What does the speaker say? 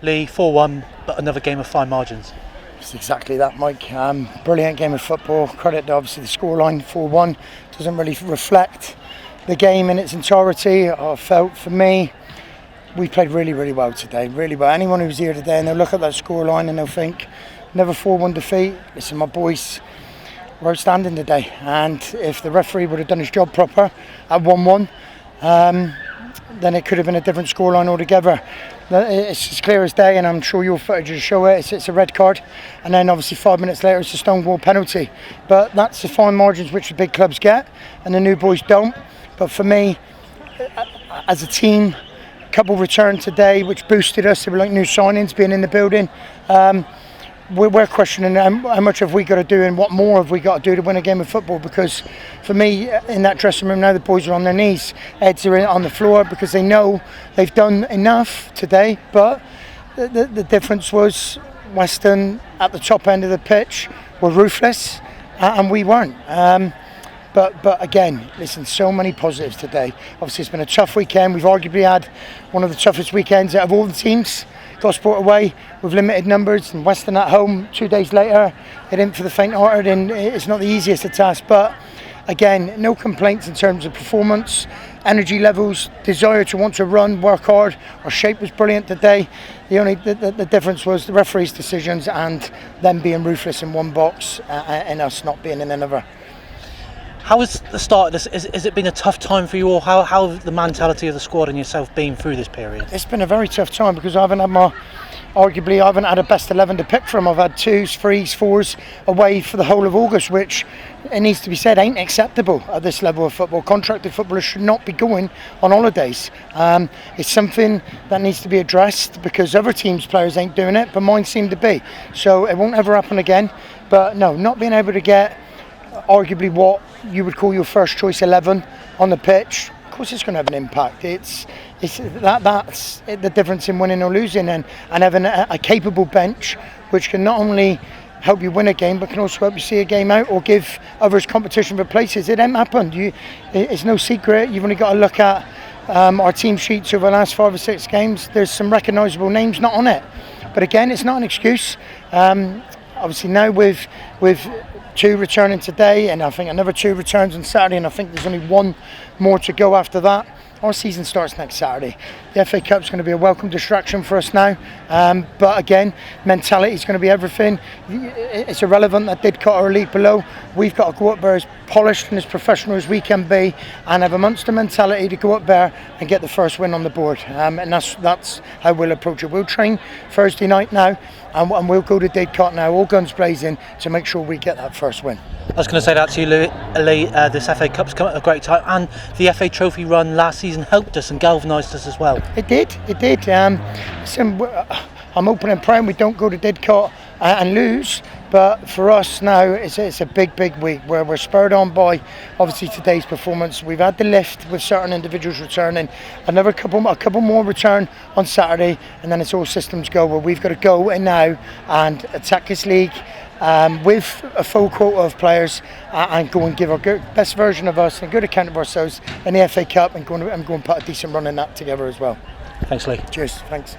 Lee, 4-1, but another game of fine margins. It's exactly that, Mike. Brilliant game of football. Credit to obviously the scoreline, 4-1. Doesn't really reflect the game in its entirety. I felt, for me, we played really, really well today. Really well. Anyone who's here today and they'll look at that scoreline and they'll think, never 4-1 defeat. Listen, my boys were outstanding today. And if the referee would have done his job proper at 1-1, then it could have been a different scoreline altogether. It's as clear as day, and I'm sure your footage will show it. It's a red card, and then obviously 5 minutes later it's a stonewall penalty. But that's the fine margins which the big clubs get, and the new boys don't. But for me, as a team, a couple returned today, which boosted us. They were like new signings being in the building. We're questioning how much have we got to do and what more have we got to do to win a game of football, because for me in that dressing room now the boys are on their knees, heads are on the floor, because they know they've done enough today. But the difference was Weston at the top end of the pitch were ruthless and we weren't. But again, listen, so many positives today. Obviously it's been a tough weekend. We've arguably had one of the toughest weekends out of all the teams. Gosport away with limited numbers, and Weston at home 2 days later. It ain't for the faint-hearted, and it's not the easiest of tasks. But again, no complaints in terms of performance, energy levels, desire to want to run, work hard. Our shape was brilliant today. The difference was the referee's decisions and them being ruthless in one box and us not being in another. How has the start of this, has it been a tough time for you all? How have the mentality of the squad and yourself been through this period? It's been a very tough time, because I haven't had a best 11 to pick from. I've had 2s, 3s, 4s away for the whole of August, which, it needs to be said, ain't acceptable at this level of football. Contracted footballers should not be going on holidays. It's something that needs to be addressed, because other teams' players ain't doing it, but mine seem to be. So it won't ever happen again. But no, not being able to get arguably what you would call your first choice 11 on the pitch, of course it's going to have an impact. That's the difference in winning or losing, and having a capable bench which can not only help you win a game but can also help you see a game out or give others competition for places. It hasn't happened. It's no secret. You've only got to look at our team sheets over the last 5 or 6 games. There's some recognisable names not on it, but again, it's not an excuse. Obviously now with 2 returning today, and I think another 2 returns on Saturday, and I think there's only 1 more to go after that. Our season starts next Saturday. The FA Cup's going to be a welcome distraction for us now, but again, mentality is going to be everything. It's irrelevant that Didcot are a league below. We've got to go up there as polished and as professional as we can be, and have a monster mentality to go up there and get the first win on the board, and that's how we'll approach it. We'll train Thursday night now, and we'll go to Didcot now, all guns blazing, to make sure we get that first win. I was going to say that to you, Lee. This FA Cup's come at a great time, and the FA Trophy run last season helped us and galvanised us as well. It did. Listen, I'm hoping and praying we don't go to Didcot and lose, but for us now it's a big week where we're spurred on by obviously today's performance. We've had the lift with certain individuals returning, a couple more return on Saturday, and then it's all systems go, where we've got to go in now and attack this league with a full quota of players, and go and give our best version of us and a good account of ourselselves in the FA Cup, and go and put a decent run in that together as well. Thanks, Lee. Cheers. Thanks.